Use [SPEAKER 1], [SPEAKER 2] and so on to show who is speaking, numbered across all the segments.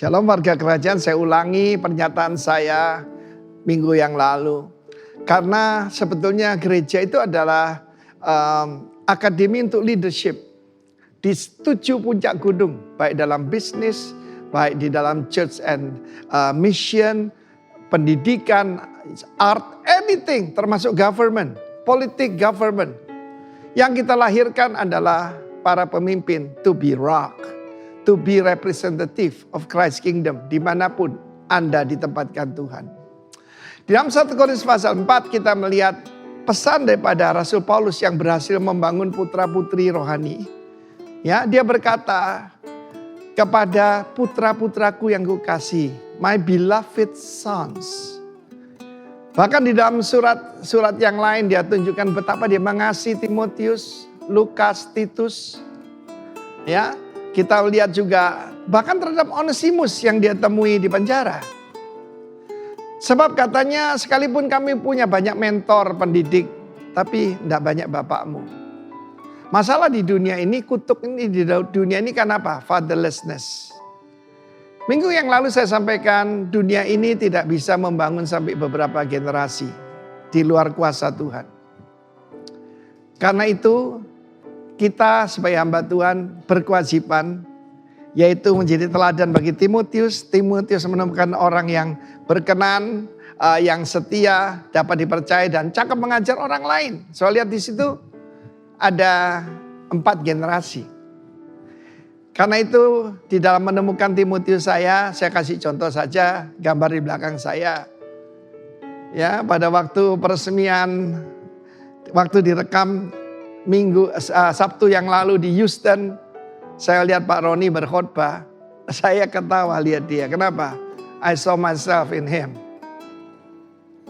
[SPEAKER 1] Shalom warga kerajaan, saya ulangi pernyataan saya minggu yang lalu. Karena sebetulnya gereja itu adalah akademi untuk leadership. Di 7 puncak gunung, baik dalam bisnis, baik di dalam church and mission, pendidikan, art, anything, termasuk government, politik government. Yang kita lahirkan adalah para pemimpin to be rock, to be representative of Christ's kingdom dimanapun Anda ditempatkan Tuhan. Di dalam 1 Korintus pasal 4 kita melihat pesan daripada Rasul Paulus yang berhasil membangun putra-putri rohani. Ya, dia berkata kepada putra-putraku yang kukasihi, my beloved sons. Bahkan di dalam surat yang lain dia tunjukkan betapa dia mengasihi Timotius, Lukas, Titus. Ya, kita lihat juga bahkan terhadap Onesimus yang dia temui di penjara. Sebab katanya sekalipun kami punya banyak mentor pendidik, tapi tidak banyak bapakmu. Masalah di dunia ini, kutuk ini di dunia ini kan apa? Fatherlessness. Minggu yang lalu saya sampaikan dunia ini tidak bisa membangun sampai beberapa generasi di luar kuasa Tuhan. Karena itu kita sebagai hamba Tuhan berkewajiban yaitu menjadi teladan bagi Timotius. Timotius menemukan orang yang berkenan, yang setia, dapat dipercaya dan cakap mengajar orang lain. Soalnya lihat di situ ada 4 generasi. Karena itu di dalam menemukan Timotius saya kasih contoh saja gambar di belakang saya. Ya, pada waktu peresmian, waktu direkam Sabtu yang lalu di Houston, saya lihat Pak Roni berkhotbah, saya ketawa lihat dia. Kenapa? I saw myself in him.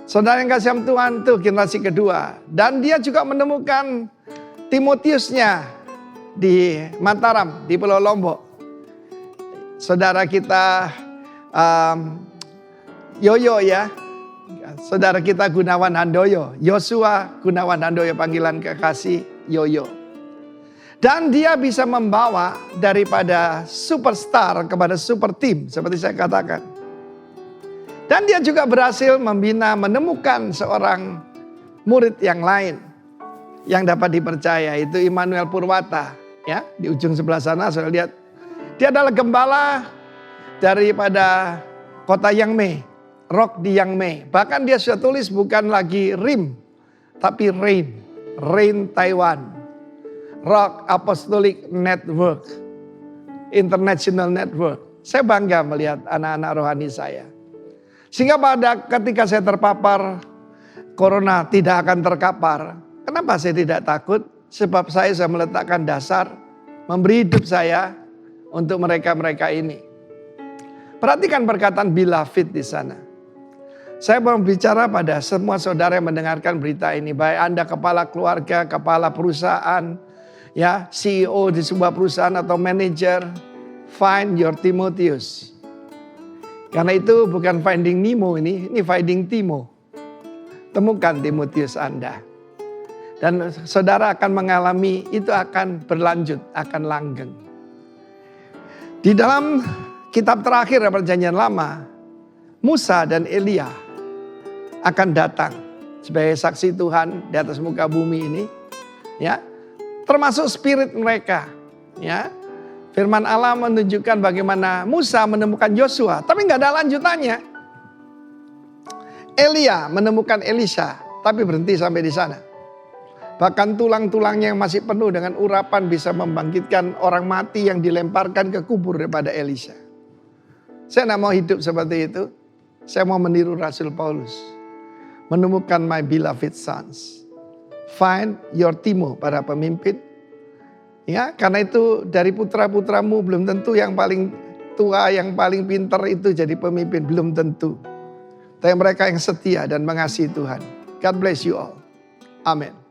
[SPEAKER 1] Saudara yang kasih Tuhan itu generasi kedua. Dan dia juga menemukan Timotiusnya di Mataram, di Pulau Lombok. Saudara kita Yoyo ya. Saudara kita Gunawan Handoyo. Yosua Gunawan Handoyo, panggilan kekasih Yoyo. Dan dia bisa membawa daripada superstar kepada super team, seperti saya katakan. Dan dia juga berhasil menemukan seorang murid yang lain yang dapat dipercaya, itu Immanuel Purwata. Ya, di ujung sebelah sana saya lihat dia adalah gembala daripada kota Yangmei, Rock di Yangmei. Bahkan dia sudah tulis bukan lagi RIM, tapi Rain Taiwan, Rock Apostolic Network, International Network. Saya bangga melihat anak-anak rohani saya. Sehingga ketika saya terpapar corona tidak akan terkapar. Kenapa saya tidak takut? Sebab saya sudah meletakkan dasar, memberi hidup saya untuk mereka-mereka ini. Perhatikan perkataan beloved di sana. Saya mau bicara pada semua saudara yang mendengarkan berita ini. Baik Anda kepala keluarga, kepala perusahaan, ya, CEO di sebuah perusahaan atau manajer, find your Timotius. Karena itu bukan finding Nemo ini finding Timo. Temukan Timotius Anda. Dan saudara akan mengalami itu akan berlanjut, akan langgeng. Di dalam kitab terakhir Perjanjian Lama, Musa dan Elia akan datang sebagai saksi Tuhan di atas muka bumi ini, ya. Termasuk spirit mereka, ya. Firman Allah menunjukkan bagaimana Musa menemukan Yosua, tapi nggak ada lanjutannya. Elia menemukan Elisa, tapi berhenti sampai di sana. Bahkan tulang-tulangnya yang masih penuh dengan urapan bisa membangkitkan orang mati yang dilemparkan ke kubur daripada Elisa. Saya tidak mau hidup seperti itu. Saya mau meniru Rasul Paulus. Menemukan my beloved sons. Find your Timo, para pemimpin. Ya, karena itu dari putra-putramu belum tentu yang paling tua, yang paling pintar itu jadi pemimpin. Belum tentu. Tapi mereka yang setia dan mengasihi Tuhan. God bless you all. Amin.